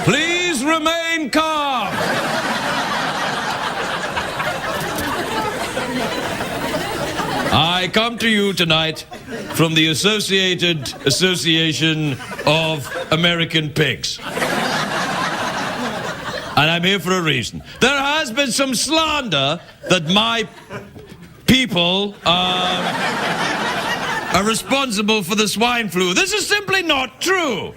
Please remain calm. I come to you tonight from the Associated Association of American Pigs. And I'm here for a reason. There has been some slander that my people are responsible for the swine flu. This is simply not true.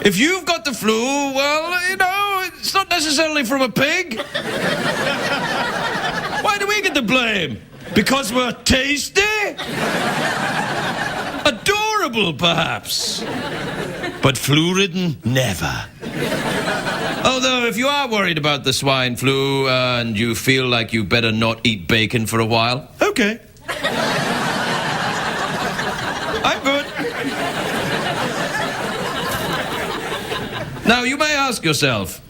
If you've got the flu, well, you know, it's not necessarily from a pig. Why do we get the blame? Because we're tasty? Adorable, perhaps. But flu-ridden, never. Although, if you are worried about the swine flu and you feel like you better not eat bacon for a while, okay. I'm good. Now, you may ask yourself,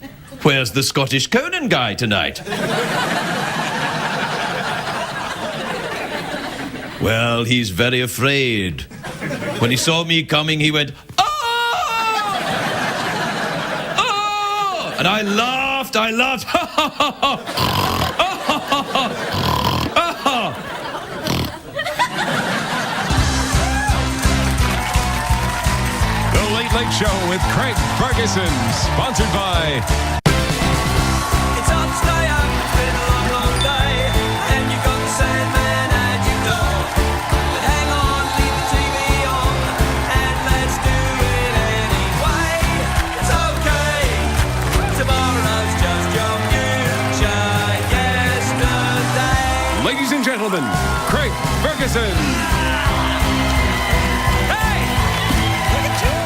where's the Scottish Conan guy tonight? Well, he's very afraid. When he saw me coming, he went, "Oh! Oh!" And I laughed. The Late Late Show with Craig Ferguson, sponsored by... It's hard to stay up, it's been a long, long day, and you've got the same man at your door. But hang on, leave the TV on, and let's do it anyway. It's okay, tomorrow's just your future yesterday. Ladies and gentlemen, Craig Ferguson. Hey! Look at you!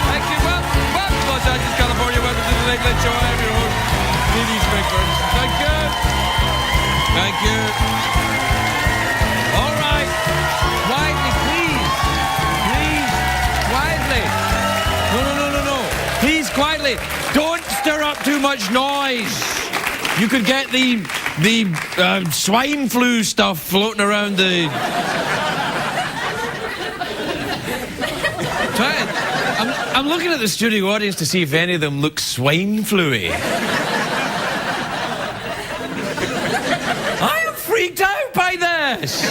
Thank you. Welcome to Los Angeles, California. Welcome to the Late Late Show. I'm your host, Craig Ferguson. Thank you. Thank you. All right. Quietly, please. Please. Quietly. No. Please, quietly. Don't stir up too much noise. You could get the swine flu stuff floating around the... I'm looking at the studio audience to see if any of them look swine flu-y. I am freaked out by this.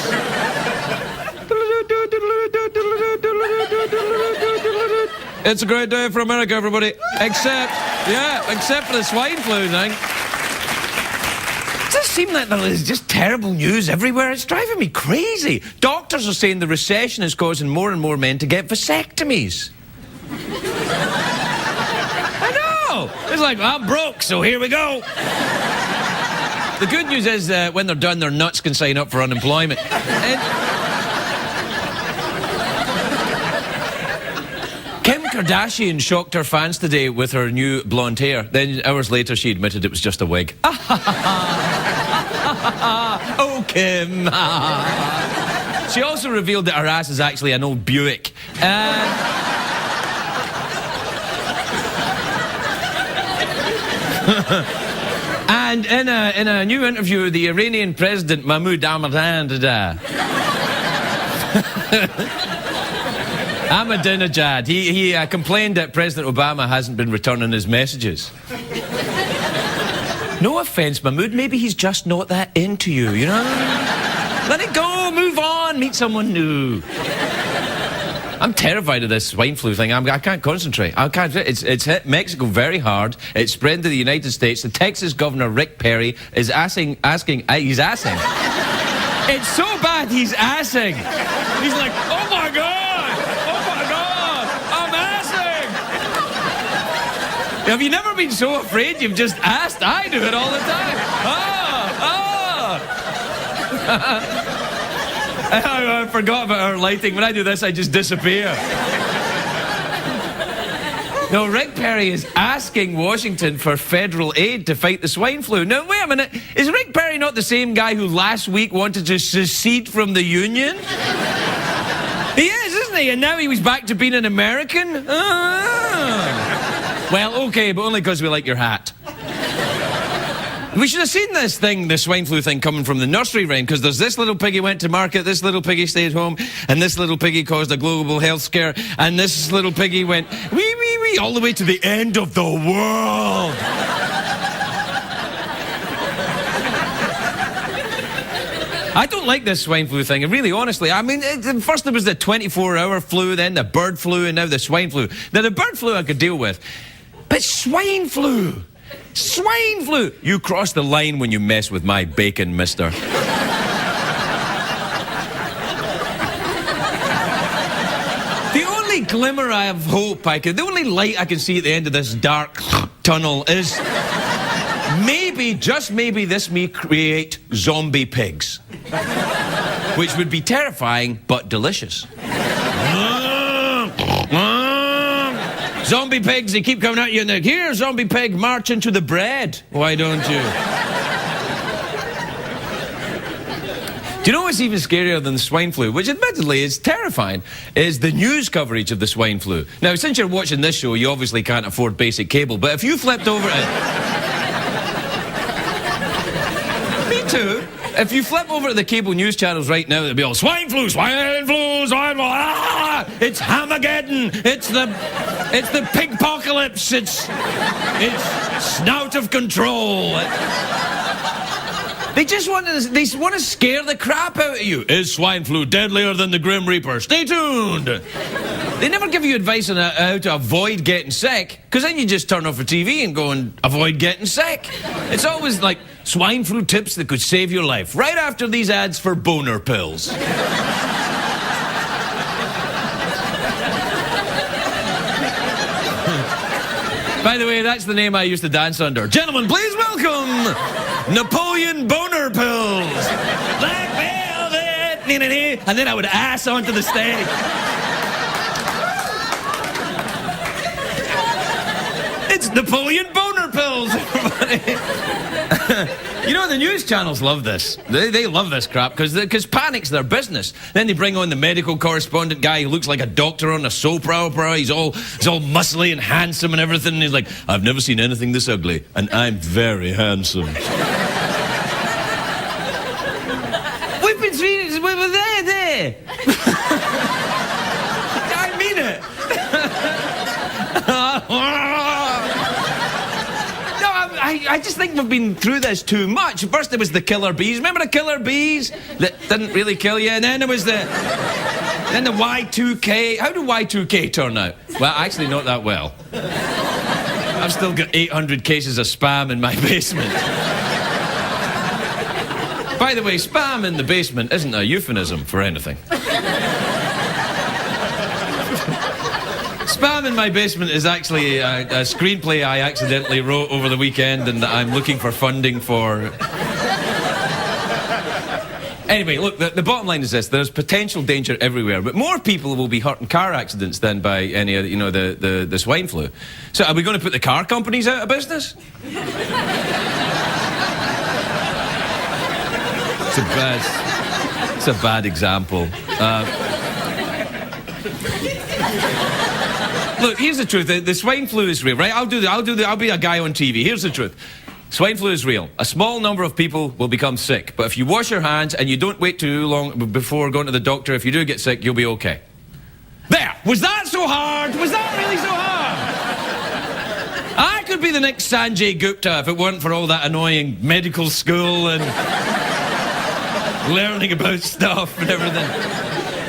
It's a great day for America, everybody. Except for the swine flu thing. It does seem like there's just terrible news everywhere. It's driving me crazy. Doctors are saying the recession is causing more and more men to get vasectomies. I know. It's like, I'm broke, so here we go. The good news is that when they're done, their nuts can sign up for unemployment. Kim Kardashian shocked her fans today with her new blonde hair. Then, hours later, she admitted it was just a wig. Oh, Kim. She also revealed that her ass is actually an old Buick. And in a new interview, the Iranian president, Mahmoud Ahmadinejad, he complained that President Obama hasn't been returning his messages. No offense, Mahmoud, maybe he's just not that into you, you know? Let it go, move on, meet someone new. I'm terrified of this swine flu thing. I can't concentrate. It's hit Mexico very hard. It's spread to the United States. The Texas governor, Rick Perry, is asking. He's assing. It's so bad, he's assing. He's like, oh my God, I'm assing. Have you never been so afraid you've just asked? I do it all the time. I forgot about our lighting. When I do this, I just disappear. No, Rick Perry is asking Washington for federal aid to fight the swine flu. Now, wait a minute. Is Rick Perry not the same guy who last week wanted to secede from the Union? He is, isn't wasn't he? And now he was back to being an American? Ah. Well, okay, but only because we like your hat. We should have seen this thing, the swine flu thing, coming from the nursery rhyme, because there's this little piggy went to market, this little piggy stayed home, and this little piggy caused a global health scare, and this little piggy went wee, wee, wee, all the way to the end of the world. I don't like this swine flu thing, really, honestly. I mean, first there was the 24-hour flu, then the bird flu, and now the swine flu. Now, the bird flu I could deal with, but swine flu... Swine flu! You cross the line when you mess with my bacon, mister. The only glimmer I have hope the only light I can see at the end of this dark tunnel is maybe, just maybe, this may create zombie pigs. Which would be terrifying, but delicious. Zombie pigs, they keep coming at you and they're, here, zombie pig, march into the bread. Why don't you? Do you know what's even scarier than the swine flu, which admittedly is terrifying, is the news coverage of the swine flu. Now, since you're watching this show, you obviously can't afford basic cable, but if you flipped over it... Me too. If you flip over to the cable news channels right now, it'll be all swine flu, swine flu, swine flu, ah! It's Hamageddon, it's the pigpocalypse, it's snout of control. They want to scare the crap out of you. Is swine flu deadlier than the Grim Reaper? Stay tuned. They never give you advice on how to avoid getting sick, because then you just turn off the TV and go and avoid getting sick. It's always like swine flu tips that could save your life, right after these ads for boner pills. By the way, that's the name I used to dance under. Gentlemen, please welcome Napoleon Boner Pills. Black velvet, and then I would ass onto the stage. It's Napoleon Boner Pills, everybody. You know, the news channels love this. They love this crap because panic's their business. Then they bring on the medical correspondent guy who looks like a doctor on a soap opera. He's all muscly and handsome and everything. And he's like, I've never seen anything this ugly, and I'm very handsome. We've been treated. We were there. I mean it. I just think we've been through this too much. First there was the killer bees. Remember the killer bees that didn't really kill you? And then there was the Y2K. How did Y2K turn out? Well, actually not that well. I've still got 800 cases of spam in my basement. By the way, spam in the basement isn't a euphemism for anything. Spam in my basement is actually a screenplay I accidentally wrote over the weekend and that I'm looking for funding for. Anyway, look, the bottom line is this. There's potential danger everywhere, but more people will be hurt in car accidents than by any of, the swine flu. So are we going to put the car companies out of business? It's a bad example. Look, here's the truth. The swine flu is real, right? I'll be a guy on TV. Here's the truth. Swine flu is real. A small number of people will become sick. But if you wash your hands and you don't wait too long before going to the doctor, if you do get sick, you'll be okay. There! Was that so hard? Was that really so hard? I could be the next Sanjay Gupta if it weren't for all that annoying medical school and learning about stuff and everything.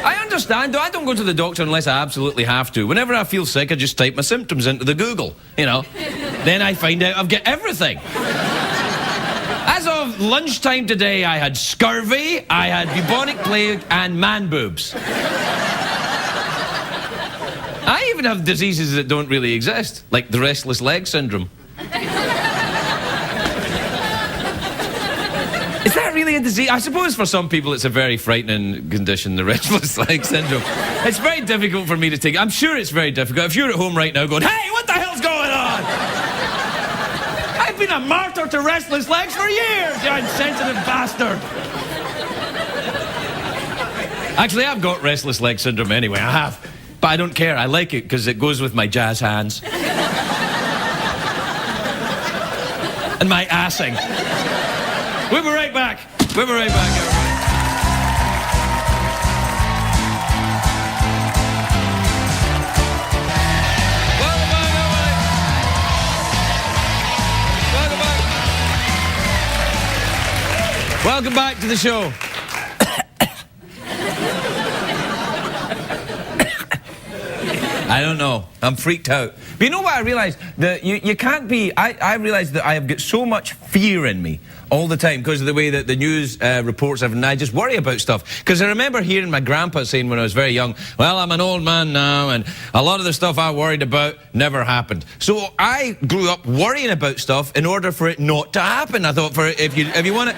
I understand, though. I don't go to the doctor unless I absolutely have to. Whenever I feel sick, I just type my symptoms into the Google, Then I find out I've got everything. As of lunchtime today, I had scurvy, I had bubonic plague, and man boobs. I even have diseases that don't really exist, like the restless leg syndrome. Is that really a disease? I suppose for some people it's a very frightening condition, the restless leg syndrome. It's very difficult for me to take. I'm sure it's very difficult. If you're at home right now going, hey, what the hell's going on? I've been a martyr to restless legs for years, you insensitive bastard. Actually, I've got restless leg syndrome anyway, I have. But I don't care, I like it because it goes with my jazz hands. And my assing. We'll be right back. We'll be right back, everybody. Welcome back, everybody. Welcome back. Welcome back to the show. I don't know. I'm freaked out. But you know what I realised? That you can't be... I realised that I have got so much fear in me all the time because of the way that the news reports have, and I just worry about stuff. Because I remember hearing my grandpa saying when I was very young, well, I'm an old man now, and a lot of the stuff I worried about never happened. So I grew up worrying about stuff in order for it not to happen. I thought, if you want it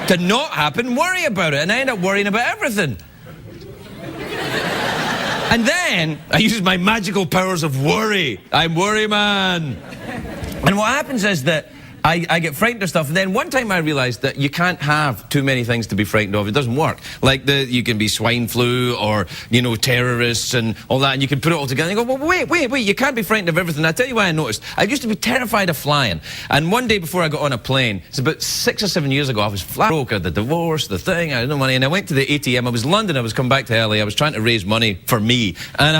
to not happen, worry about it. And I end up worrying about everything. And then I use my magical powers of worry. I'm worry man. And what happens is that I get frightened of stuff, and then one time I realised that you can't have too many things to be frightened of. It doesn't work. Like you can be swine flu or, you know, terrorists and all that, and you can put it all together and you go, well, wait, you can't be frightened of everything. I'll tell you why I noticed. I used to be terrified of flying, and one day before I got on a plane, it's about 6 or 7 years ago, I was flat broke, the divorce, the thing, I had no money, and I went to the ATM. I was in London, I was coming back to LA, I was trying to raise money for me, and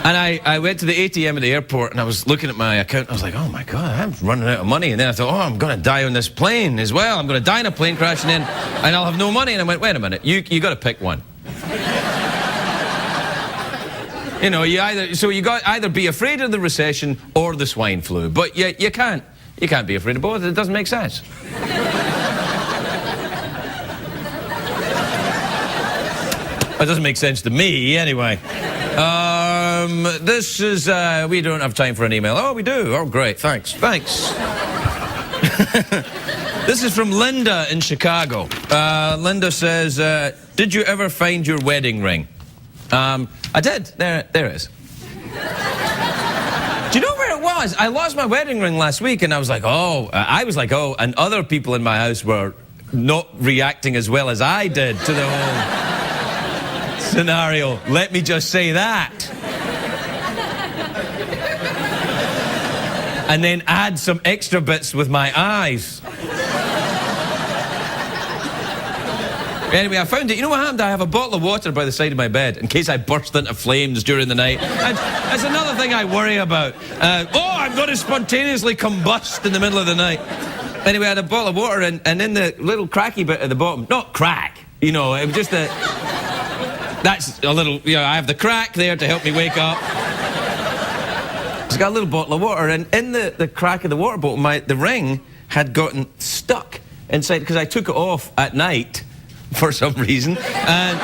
I went to the ATM at the airport and I was looking at my account and I was like, oh my God, I'm running out of money. And then I thought, oh, I'm going to die on this plane as well. I'm going to die in a plane crash and I'll have no money. And I went, wait a minute, you got to pick one. You know, you got either be afraid of the recession or the swine flu. But you can't be afraid of both. It doesn't make sense. It doesn't make sense to me anyway. This is, we don't have time for an email. Oh, we do. Oh, great. Thanks. This is from Linda in Chicago. Linda says, did you ever find your wedding ring? I did. There it is. Do you know where it was? I lost my wedding ring last week, and I was like, oh, and other people in my house were not reacting as well as I did to the whole scenario. Let me just say that. And then add some extra bits with my eyes. Anyway, I found it. You know what happened? I have a bottle of water by the side of my bed in case I burst into flames during the night. And that's another thing I worry about. I'm going to spontaneously combust in the middle of the night. Anyway, I had a bottle of water, and in the little cracky bit at the bottom, not crack, you know, it was just a... That's a little, you know, I have the crack there to help me wake up. It's got a little bottle of water, and in the crack of the water bottle, the ring had gotten stuck inside because I took it off at night for some reason, and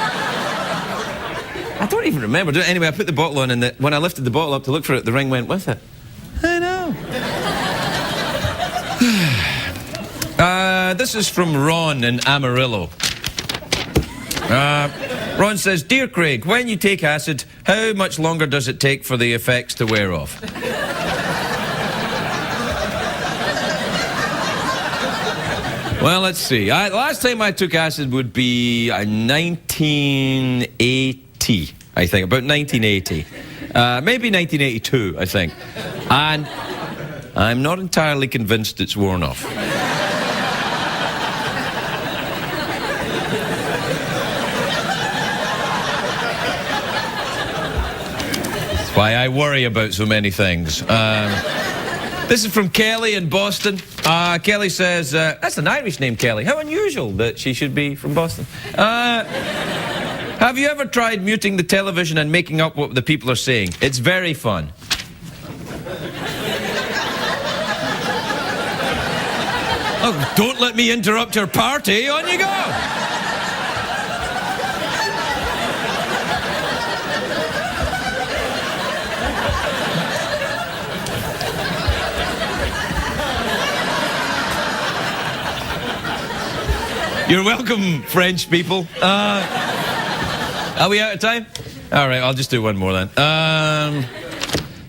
I don't even remember. Anyway, I put the bottle on, and when I lifted the bottle up to look for it, the ring went with it. I know. This is from Ron in Amarillo. Ron says, Dear Craig, when you take acid, how much longer does it take for the effects to wear off? Well, let's see. Last time I took acid would be 1980, I think. About 1980. Maybe 1982, I think. And I'm not entirely convinced it's worn off. That's why I worry about so many things. This is from Kelly in Boston. Kelly says, that's an Irish name, Kelly. How unusual that she should be from Boston. Have you ever tried muting the television and making up what the people are saying? It's very fun. Oh, don't let me interrupt your party. On you go. You're welcome, French people. Are we out of time? All right, I'll just do one more then.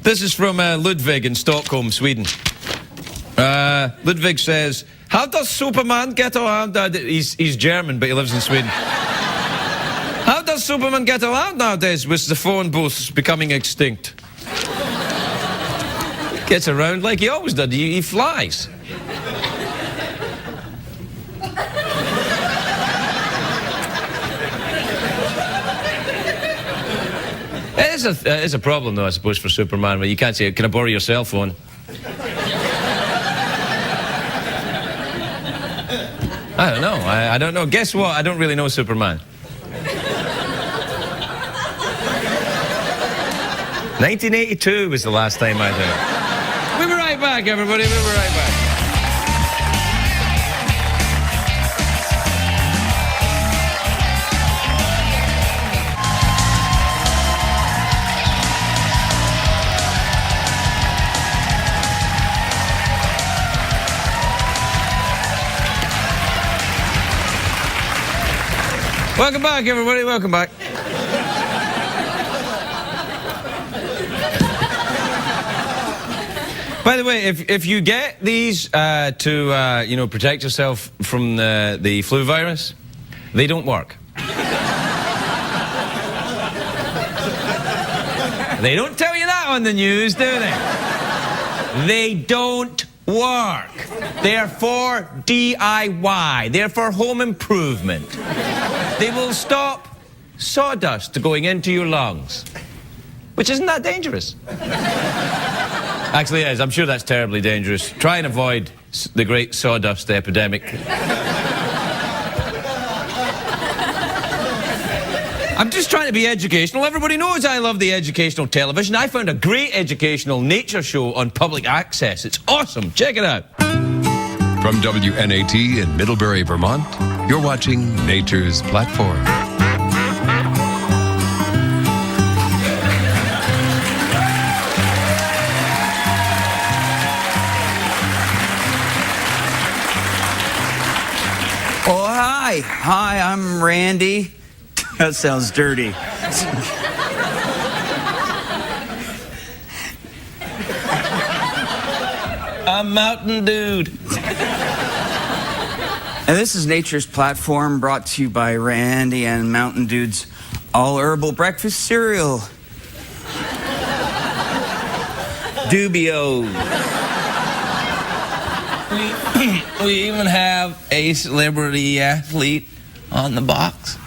This is from Ludwig in Stockholm, Sweden. Ludwig says, how does Superman get around? He's German, but he lives in Sweden. does Superman get around nowadays with the phone booths becoming extinct? Gets around like he always did. He flies. It is a problem, though, I suppose, for Superman, where you can't say, "Can I borrow your cell phone?" I don't know. I don't know. Guess what? I don't really know Superman. 1982 was the last time I did it. We'll be right back, everybody. We'll be right back. Welcome back, everybody. Welcome back. By the way, if you get these to protect yourself from the flu virus, they don't work. They don't tell you that on the news, do they? They don't work. They're for DIY. They're for home improvement. They will stop sawdust going into your lungs, which isn't that dangerous. Actually, it is. I'm sure that's terribly dangerous. Try and avoid the great sawdust epidemic. I'm just trying to be educational. Everybody knows I love the educational television. I found a great educational nature show on public access. It's awesome. Check it out. From WNAT in Middlebury, Vermont, you're watching Nature's Platform. Oh, hi. Hi, I'm Randy. That sounds dirty. I'm Mountain Dude. And this is Nature's Platform, brought to you by Randy and Mountain Dude's all-herbal breakfast cereal. Dubio. We even have a celebrity athlete on the box.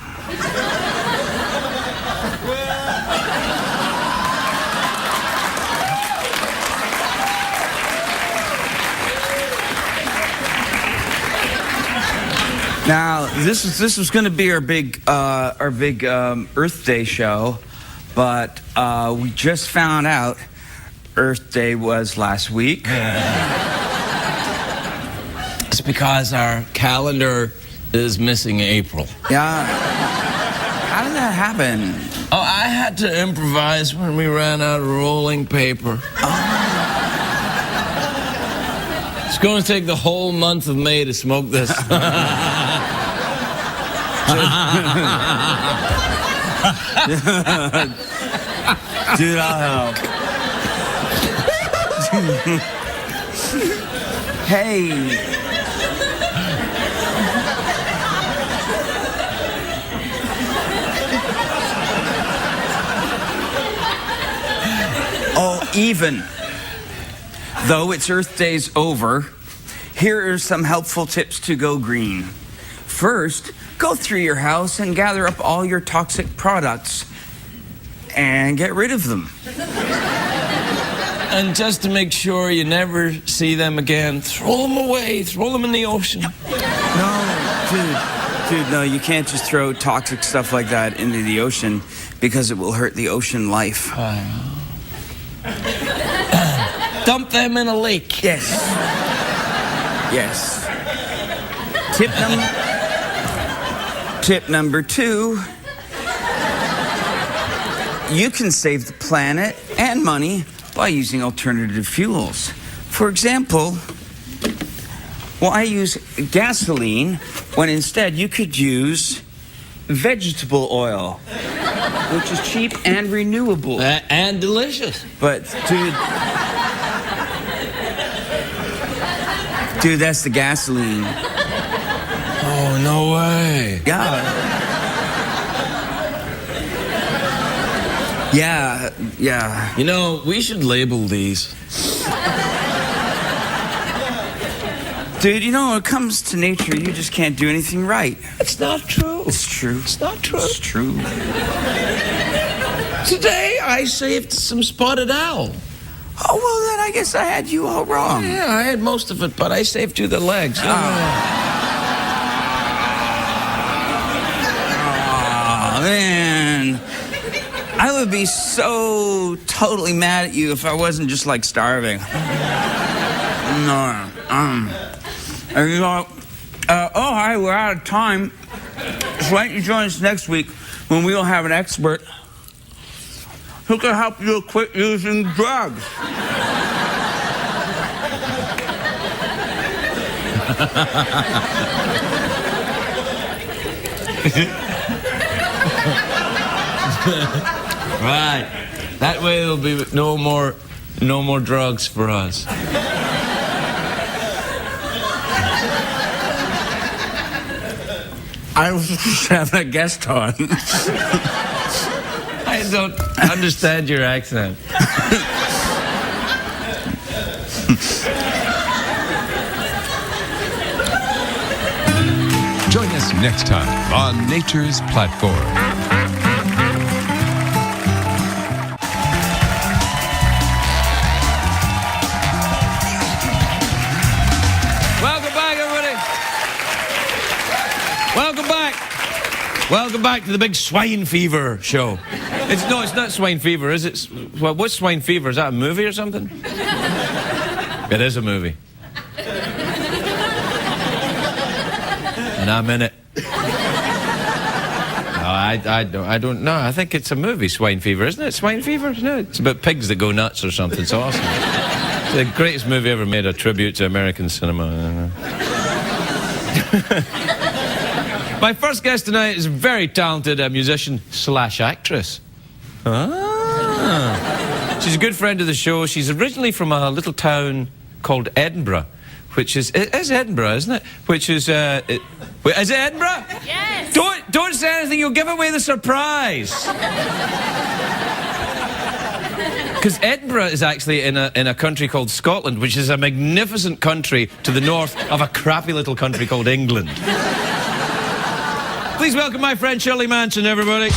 Now, this was going to be our big Earth Day show, but we just found out Earth Day was last week. It's because our calendar is missing April. Yeah. How did that happen? Oh, I had to improvise when we ran out of rolling paper. It's going to take the whole month of May to smoke this. Dude, I'll help. Hey. Oh, even though it's Earth Day's over, here are some helpful tips to go green. First, go through your house and gather up all your toxic products and get rid of them. And just to make sure you never see them again, throw them away, throw them in the ocean. No, dude, no, you can't just throw toxic stuff like that into the ocean because it will hurt the ocean life. Dump them in a lake. Yes. Yes. Tip number 2, you can save the planet and money by using alternative fuels. For example, why use gasoline when instead you could use vegetable oil, which is cheap and renewable. And delicious. But, dude, that's the gasoline. Oh, no way. Yeah. Yeah. You know, we should label these. Dude, you know, when it comes to nature, you just can't do anything right. It's not true. It's true. It's not true. It's true. Today, I saved some spotted owl. Oh, well, then I guess I had you all wrong. Yeah, I had most of it, but I saved you the legs. Oh, man. I would be so totally mad at you if I wasn't just, like, starving. No. And you know, oh, hi, we're out of time. So why don't you join us next week when we'll have an expert who can help you quit using drugs. Right. That way there'll be no more drugs for us. I was just having a guest on. I don't understand your accent. Join us next time on Nature's Platform. Welcome back to the big swine fever show. It's not swine fever, is it? Well, what's swine fever? Is that a movie or something? It is a movie. And I'm in it. No, I don't know. I think it's a movie, Swine Fever, isn't it? Swine Fever? No, it's about pigs that go nuts or something. It's awesome. It's the greatest movie ever made, a tribute to American cinema. My first guest tonight is a very talented musician / actress. She's a good friend of the show. She's originally from a little town called Edinburgh, which is Edinburgh, isn't it? Which is is it Edinburgh? Yes. Don't say anything. You'll give away the surprise. Because Edinburgh is actually in a country called Scotland, which is a magnificent country to the north of a crappy little country called England. Please welcome my friend Shirley Manson, everybody.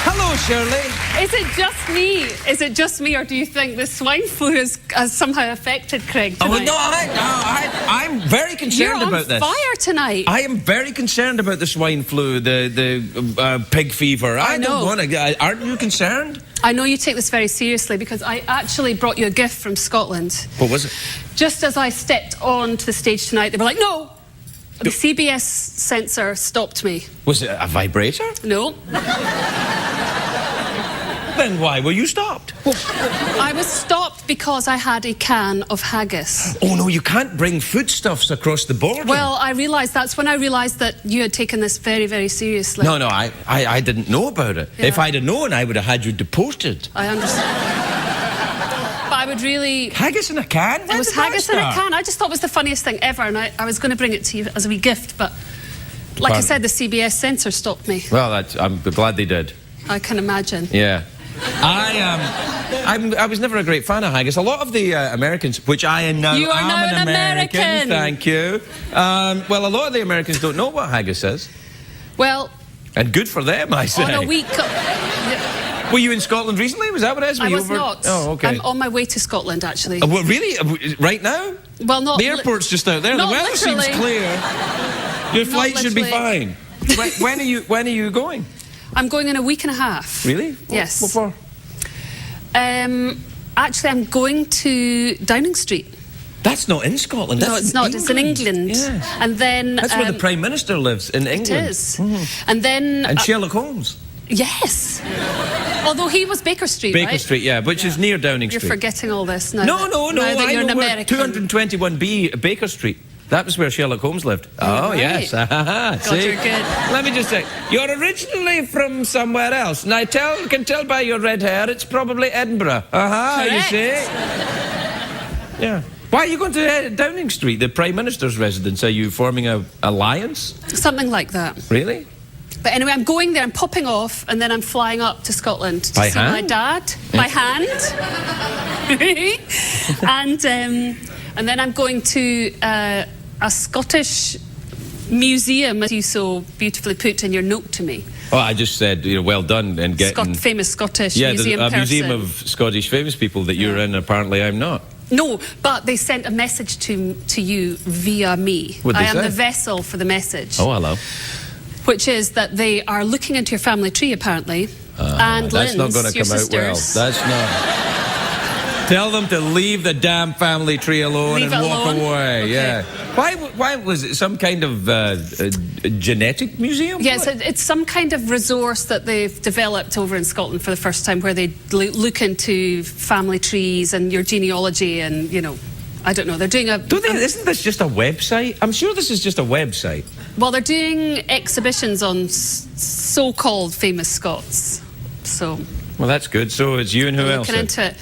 Hello, Shirley. Is it just me? Is it just me, or do you think the swine flu has somehow affected Craig tonight? Oh, no, I'm very concerned about this. You're on fire tonight. I am very concerned about the swine flu, the pig fever. I know. don't want to. Aren't you concerned? I know you take this very seriously because I actually brought you a gift from Scotland. What was it? Just as I stepped onto the stage tonight, they were like, no! The CBS censor stopped me. Was it a vibrator? No. Then why were you stopped? I was stopped because I had a can of haggis. Oh, no, you can't bring foodstuffs across the border. Well, that's when I realised that you had taken this very, very seriously. No, I didn't know about it. Yeah. If I'd have known, I would have had you deported. I understand. But I would really... Haggis in a can? It was haggis in a can. I just thought it was the funniest thing ever, and I was going to bring it to you as a wee gift, but like I said, the CBS censor stopped me. Well, I'm glad they did. I can imagine. Yeah. I was never a great fan of haggis. A lot of the Americans, which I am now... You are now an American. Thank you. Well, a lot of the Americans don't know what haggis is. Well... And good for them, I say. On a week... Were you in Scotland recently? Was that what it is? I was not. Oh, okay. I'm on my way to Scotland, actually. Well, really? Right now? Well, not... The airport's just out there. Not The weather seems literally. clear. Your flight should be fine. When are you going? I'm going in a week and a half. Really? Yes. What for? Actually, I'm going to Downing Street. That's not in Scotland. That's no, it's not. It's in England. Yes. And then... That's where the Prime Minister lives, in England. It is. And then... And Sherlock Holmes. Yes. Although he was Baker Street, right? Baker Street, yeah, which is near Downing You're Street. forgetting all this now. No, Now that I you're know an where American. 221B Baker Street. That was where Sherlock Holmes lived. Oh, right. yes. God, See? you're good. Let me just say, you're originally from somewhere else. And I can tell by your red hair, it's probably Edinburgh. You Correct. see? Yeah. Why are you going to Downing Street, the Prime Minister's residence? Are you forming an alliance? Something like that. Really? But anyway, I'm going there, I'm popping off, and then I'm flying up to Scotland to By see hand? my dad. By hand. And then I'm going to a Scottish museum, as you so beautifully put in your note to me. Oh, I just said, well done and getting... Famous Scottish yeah, museum a person. museum of Scottish famous people that you're in, apparently I'm not. No, but they sent a message to you via me. What'd they I am say? the vessel for the message. Oh, hello. Which is that they are looking into your family tree, apparently. And that's not going to your come out well. sisters. That's not... Tell them to leave the damn family tree alone Leave and it walk alone? away. Okay. Yeah. Why was it some kind of genetic museum? Yes, it's some kind of resource that they've developed over in Scotland for the first time, where they look into family trees and your genealogy, and I don't know. They're doing a. Isn't this just a website? I'm sure this is just a website. Well, they're doing exhibitions on so-called famous Scots. So. Well, that's good. So it's you and who else? Looking into it.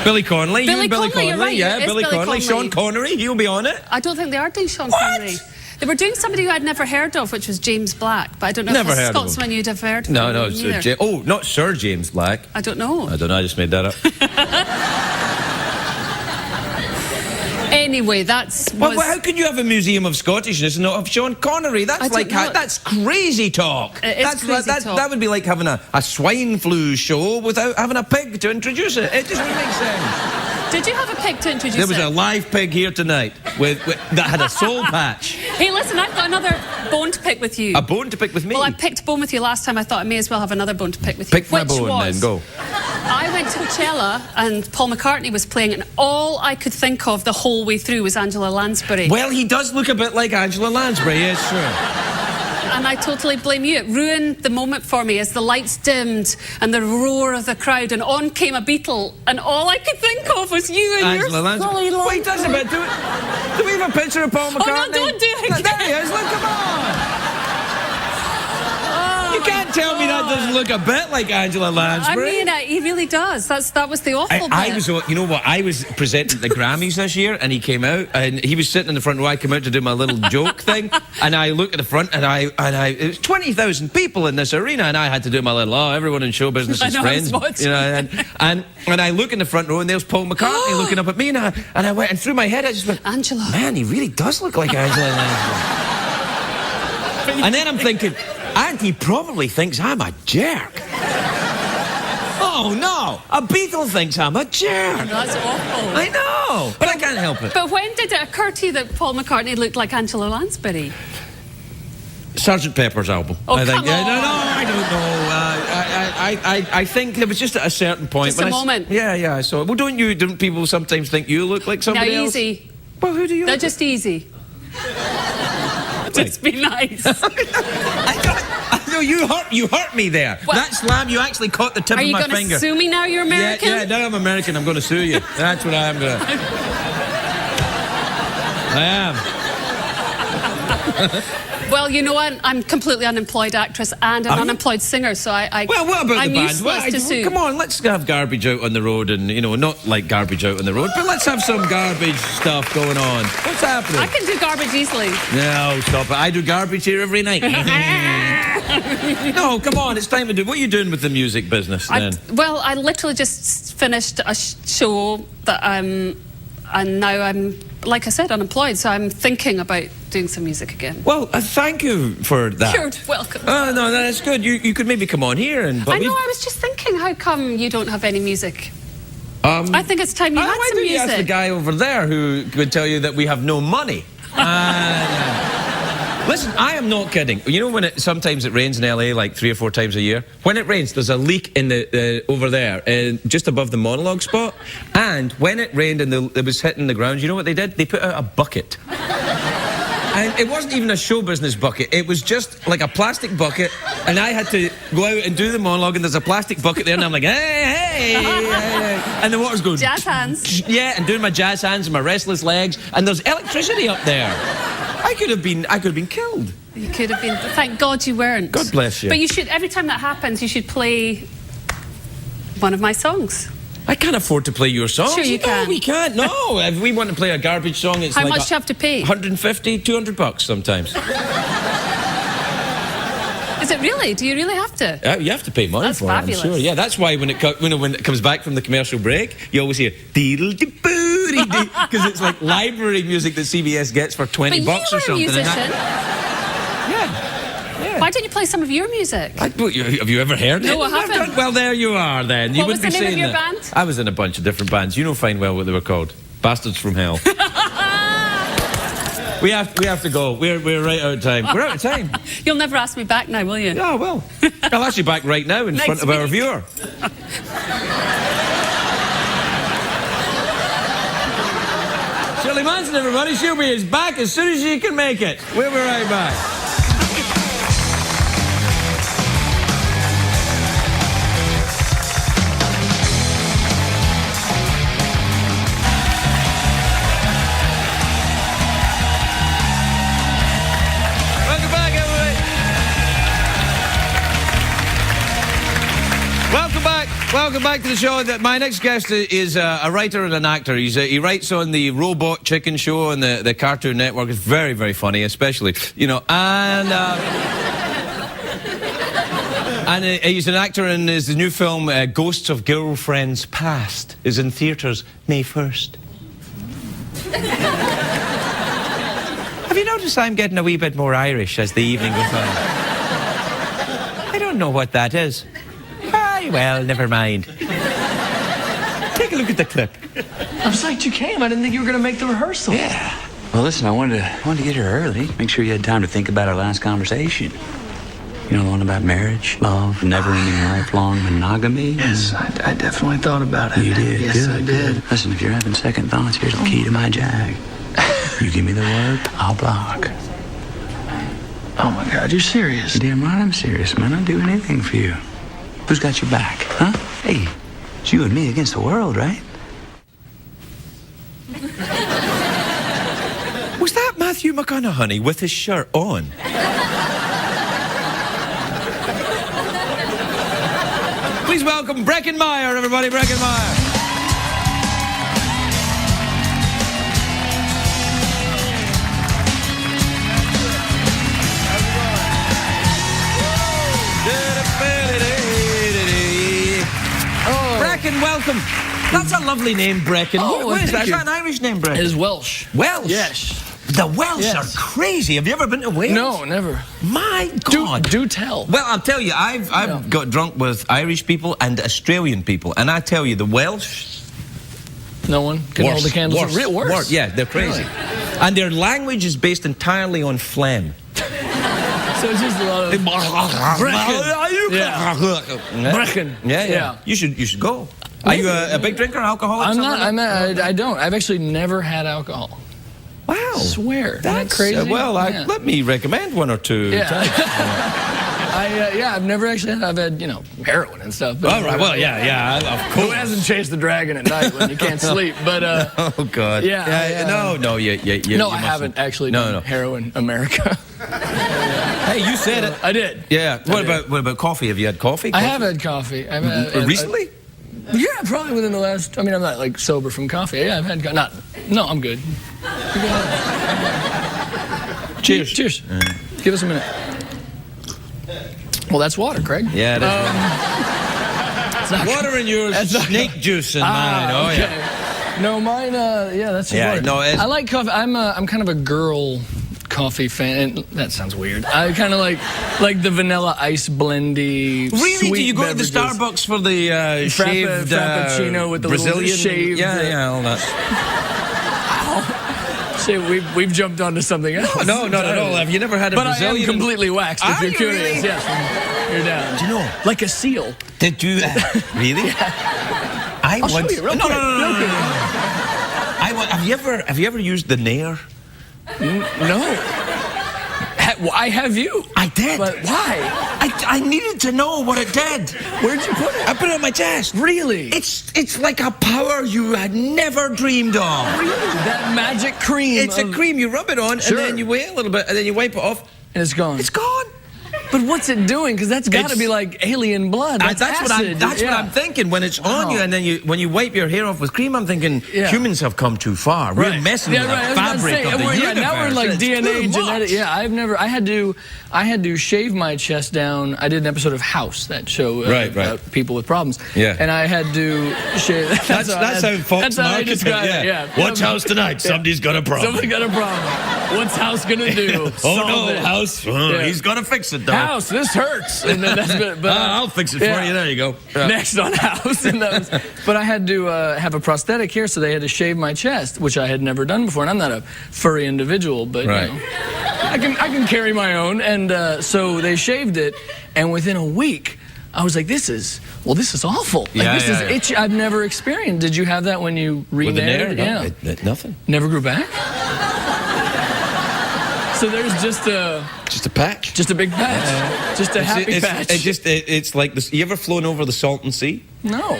Billy Connolly. Billy You and Billy Connolly, you're right, Yeah, it is Billy Billy Connolly. Connolly. Sean Connery. He'll be on it. I don't think they are doing Sean What? Connery. They were doing somebody who I'd never heard of, which was James Black, but I don't know Never if heard it's of him. Scotsman you'd have heard of. No, him no. It's either. not Sir James Black. I don't know. I don't know. I just made that up. Anyway, that's. Well, how can you have a museum of Scottishness and not of Sean Connery? That's don't know. that's crazy talk. It is crazy talk. That would be like having a swine flu show without having a pig to introduce it. It just wouldn't make sense. Did you have a pig to introduce There was it? a live pig here tonight that had a soul patch. Hey, listen, I've got another bone to pick with you. A bone to pick with me. Well, I picked a bone with you last time. I thought I may as well have another bone to pick with you. Pick my which bone was, then, go. I went to Coachella and Paul McCartney was playing, and all I could think of the whole way through was Angela Lansbury. Well, he does look a bit like Angela Lansbury, yes, sure. And I totally blame you. It ruined the moment for me as the lights dimmed and the roar of the crowd, and on came a Beatle, and all I could think of was you and Angela your Lansbury. silly long Wait, that's a bit. Do we have a picture of Paul McCartney? Oh, no, don't do it again. There he is, look, come on. You can't tell me that doesn't look a bit like Angela I Lansbury. mean, he really does. That was the awful bit. I was, you know what? I was presenting the Grammys this year, and he came out, and he was sitting in the front row. I came out to do my little joke thing, and I look at the front, and it was 20,000 people in this arena, and I had to do my little, everyone in show business I is know, I was friends, watching. and I look in the front row, and there's Paul McCartney looking up at me, and I went, and through my head, I just went, Angela. man, he really does look like Angela Lansbury. And then I'm thinking, and he probably thinks I'm a jerk. Oh, no. A Beatle thinks I'm a jerk. That's awful. I know, but I can't help it. But when did it occur to you that Paul McCartney looked like Angela Lansbury? Sgt. Pepper's album. Oh, I think. come on. No, I don't know. I think there was just at a certain point. Just a moment. Yeah, I saw it. Well, don't people sometimes think you look like somebody Now, else? easy. Well, who do you They're look just easy. Just be nice. No, you hurt me there. What? That slam, you actually caught the tip Are of you my going to finger. sue me now you're American? Yeah, now I'm American. I'm going to sue you. That's what I am going to. I am. Well, you know what? I'm a completely unemployed actress and an Are you? unemployed singer, so Well, what about I'm the band? useless to sue. Come on, let's have garbage out on the road, and not like garbage out on the road, but let's have some garbage stuff going on. What's happening? I can do garbage easily. No, stop it. I do garbage here every night. No, come on, it's time to do. What are you doing with the music business then? I literally just finished a show that and now I'm, like I said, unemployed, so I'm thinking about doing some music again. Well, thank you for that. You're welcome. Oh, no, that's good. You could maybe come on here and. I know, I was just thinking, how come you don't have any music? I think it's time you had why some don't you ask the music. guy over there who would tell you that we have no money? Listen, I am not kidding. You know when sometimes it rains in LA like 3 or 4 times a year? When it rains, there's a leak in the over there, just above the monologue spot. And when it rained and it was hitting the ground, you know what they did? They put out a bucket. And it wasn't even a show business bucket. It was just like a plastic bucket, and I had to go out and do the monologue, and there's a plastic bucket there, and I'm like, hey, and the water's going... Jazz hands. Yeah, and doing my jazz hands and my restless legs, and there's electricity up there. I could have been killed. You could have been. Thank God you weren't. God bless you. But you should, every time that happens, you should play one of my songs. I can't afford to play your songs. Sure you can. No, we can't. No, if we want to play a garbage song, it's How like much do you have to pay? 150, 200 bucks sometimes. Is it really? Do you really have to? You have to pay money That's for fabulous. it, I'm sure. Yeah, that's why when it comes back from the commercial break, you always hear deedle-de-boo-dee-dee, because it's like library music that CBS gets for 20 But bucks you or were a something. musician. Yeah. Why don't you play some of your music? Have you ever heard it? No, I haven't. Well, there you are then. You What was wouldn't the be name of saying your that. band? I was in a bunch of different bands. You know fine well what they were called. Bastards from Hell. We have to go. We're right out of time. We're out of time. You'll never ask me back now, will you? Yeah, well. I'll ask you back right now in Next front of our week. viewer. Shirley Manson, everybody. She'll be back as soon as she can make it. We'll be right back. Welcome back, everybody. Welcome back to the show. My next guest is a writer and an actor. He writes on the Robot Chicken Show and the Cartoon Network. It's very, very funny, especially, and he's an actor in his new film Ghosts of Girlfriends Past is in theatres May 1st. Have you noticed I'm getting a wee bit more Irish as the evening goes on? I don't know what that is. Aye, well, never mind. Take a look at the clip. I'm psyched you came. I didn't think you were going to make the rehearsal. Yeah. Well, listen, I wanted to get here early. Make sure you had time to think about our last conversation. You know, the one about marriage, love, never-ending, lifelong monogamy. Yes, I definitely thought about it. You did? Yes, Good, I did. good. Listen, if you're having second thoughts, here's the key to my jag. You give me the word, I'll block. Oh, my God, you're serious. You're damn right I'm serious, man. I'll do anything for you. Who's got your back, huh? Hey, it's you and me against the world, right? Was that Matthew McConaughey with his shirt on? Please welcome Breckin Meyer, everybody. Breckin Meyer. Breckin, welcome. That's a lovely name, Breckin. Oh, what is that? thank Is you. that an Irish name, Breckin? It is Welsh. Welsh? Yes. The Welsh Yes. are crazy. Have you ever been to Wales? No, never. My God. Do tell. Well, I'll tell you, I've got drunk with Irish people and Australian people, and I tell you, the Welsh... No one can hold the candles. Worse. Yeah, they're crazy. And their language is based entirely on phlegm. So it's just a lot of... Breckin. Yeah. You should go. Are you a big drinker, alcoholic? I'm not. something? I don't. I've actually never had alcohol. Wow. I swear. Isn't that That's crazy? well, let me recommend one or two. Yeah. I've never actually had. I've had, heroin and stuff. But All right. Well, yeah, of Who course. hasn't chased the dragon at night when you can't sleep? But Oh God. Yeah, No. no, You I haven't actually done heroin America. Hey, you said it. I did. Yeah. I did. What about coffee? Have you had coffee? I have had coffee. I've had, Recently? Yeah, probably within the last. I mean, I'm not like sober from coffee. Yeah, I've had. No, I'm good. Cheers. Cheers. Give us a minute. Well, that's water, Craig. Yeah, it is. It's not Water in yours, That's not- snake juice in mine. Oh, okay. yeah. No, mine. Yeah, that's just Yeah, water. no, I like coffee. I'm kind of a girl coffee fan. And that sounds weird. I kind of like the vanilla ice blendy. Really? Sweet Do you go beverages. to the Starbucks for the shaved Frappuccino with the Brazilian little shaved? Yeah, all that. See, we've jumped onto something else. No, not at all. Have you never had a But Brazilian? I am completely waxed. If Are you're you curious, really? yes, you're down. Do you know? Like a seal. Did you? Really? I'll show you real quick. Real quick. Have you ever used the Nair? No. I have you. I did. But why? I needed to know what it did. Where'd you put it? I put it on my chest. Really? It's like a power you had never dreamed of. Really? That magic cream. It's a cream. You rub it on, Sure. and then you wait a little bit, and then you wipe it off. And it's gone. It's gone. But what's it doing? Because that's got to It's- be like alien blood. That's what acid. what I'm thinking. When it's on you, and then when you wipe your hair off with cream, I'm thinking humans have come too far. We're messing with the fabric of the universe. Now we're in like It's DNA too genetic. much. Yeah, I had to shave my chest down. I did an episode of House, that show about people with problems. Yeah. And I had to shave. That's how Fox markets it. Yeah. Watch House tonight. Somebody's got a problem. Somebody got a problem. What's House gonna do? Oh Solve no, it. House. He's got to fix it though. House, this hurts. And then that's it. But I'll fix it for you. There you go. Next on House. And but I had to have a prosthetic here, so they had to shave my chest, which I had never done before. And I'm not a furry individual, but you know, I can carry my own. And so they shaved it, and within a week, I was like, this is awful. Like, this is itchy. I've never experienced. Did you have that when you remarried? No, nothing. Never grew back? So there's just a patch. Just a big patch. Just a happy patch. It's like this. You ever flown over the Salton Sea? No.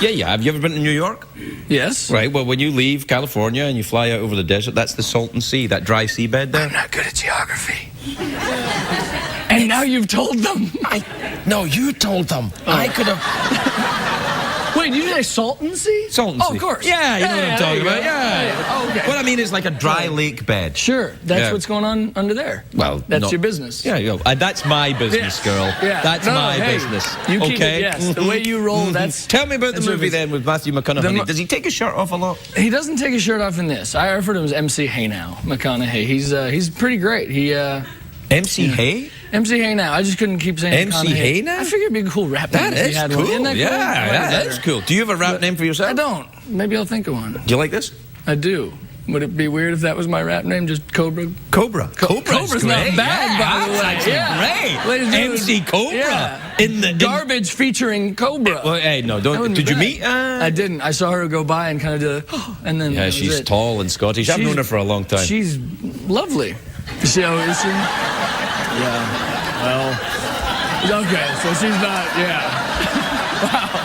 Yeah. Have you ever been to New York? Yes. Right. Well, when you leave California and you fly out over the desert, that's the Salton Sea, that dry seabed there. I'm not good at geography. And now you've told them. No, you told them. I could have. Wait, you say Salton Sea? Salton Sea. Oh, of course. Yeah, you know what I'm talking about. Yeah. Yeah. Oh, okay. What I mean is like a dry lake bed. Sure. That's what's going on under there. Well, that's your business. Yeah, that's my business, girl. Yeah. That's my business. You keep it, yes. The way you roll, that's... Tell me about the movie then with Matthew McConaughey. Does he take his shirt off a lot? He doesn't take his shirt off in this. I refer to him as MC Hey Now, McConaughey. He's pretty great. MC Hey? MC Hey Now. I just couldn't keep saying MC Hey Now? I figured it'd be a cool rap name. That is cool. Isn't that cool? Yeah, that is cool. Do you have a rap name for yourself? I don't. Maybe I'll think of one. Do you like this? I do. Would it be weird if that was my rap name, just Cobra? Cobra. Cobra's not bad, by the way. That's great. MC Cobra. Yeah. In Garbage featuring Cobra. Well, hey, no, don't. Did you meet? I didn't. I saw her go by and kind of did and then. Yeah, she's tall and Scottish. I've known her for a long time. She's lovely. So is she? Yeah. Well. Okay, so she's not. Yeah.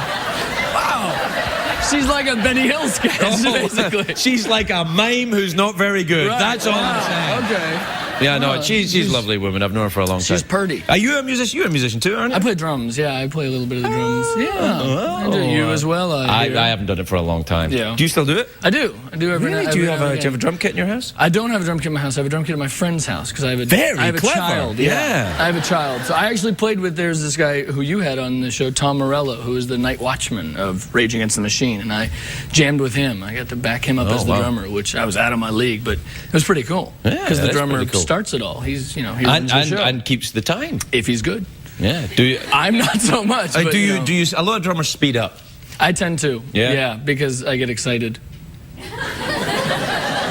Wow. She's like a Benny Hill sketch, basically. She's like a mime who's not very good. Right. That's all I'm saying. Okay. Yeah, no, she's a lovely woman. I've known her for a long time. She's purty. Are you a musician? You're a musician too, aren't you? I play drums. Yeah, I play a little bit of the drums. I do. You as well. I haven't done it for a long time. Yeah. Do you still do it? I do. I do every night. Do you have a drum kit in your house? I don't have a drum kit in my house. I have a drum kit at my friend's house because I have a clever. child. Yeah. I have a child. So I actually played with. There's this guy who you had on the show, Tom Morello, who is the night watchman of Rage Against the Machine, and I jammed with him. I got to back him up as the drummer, which I was out of my league, but it was pretty cool because the drummer starts it all. He runs the show. And keeps the time If he's good. Yeah. Do you? I'm not so much. But, do you? A lot of drummers speed up. I tend to. Yeah. Yeah, because I get excited.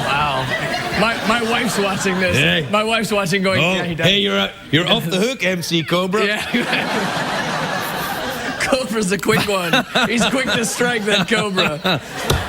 Wow. My wife's watching this. Hey. My wife's watching, going. Oh, Yeah, he does. hey, you're off the hook, MC Cobra. Yeah. Cobra's a quick one. He's quick to strike that Cobra.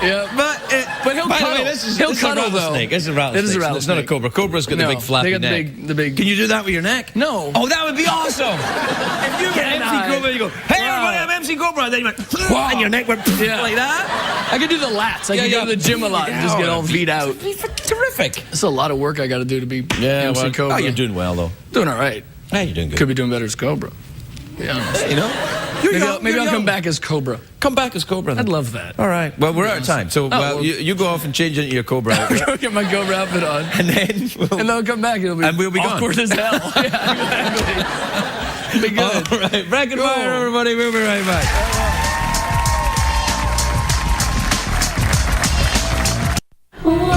Yeah, but he'll By the cuddle. way, this is he'll a cuddle though. rattlesnake. This is a rattlesnake. It is a It's not a rattlesnake. cobra. Cobra's got the big flappy they got neck. the big. Can you do that with your neck? No. Oh, that would be awesome. If you get MC Cobra, you go, hey, everybody, I'm MC Cobra. And then you went, and your neck went like that. I could do the lats. I could go to the gym a lot and just get all beat out. Terrific. It's a lot of work I got to do to be MC Cobra. Oh, you're doing well, though. Doing all right. Hey, you're doing good. Could be doing better as Cobra. Be honest. Hey, you know. Maybe I'll come back as Cobra. Come back as Cobra then. I'd love that. All right. Well, we're out of time. So you go off and change into your Cobra outfit. I'll get my Cobra outfit on. And then I'll come back. It'll be we'll be awkward gone. as hell. Yeah, exactly. Be good. All right. Breckin Meyer, everybody. We'll be right back. Whoa.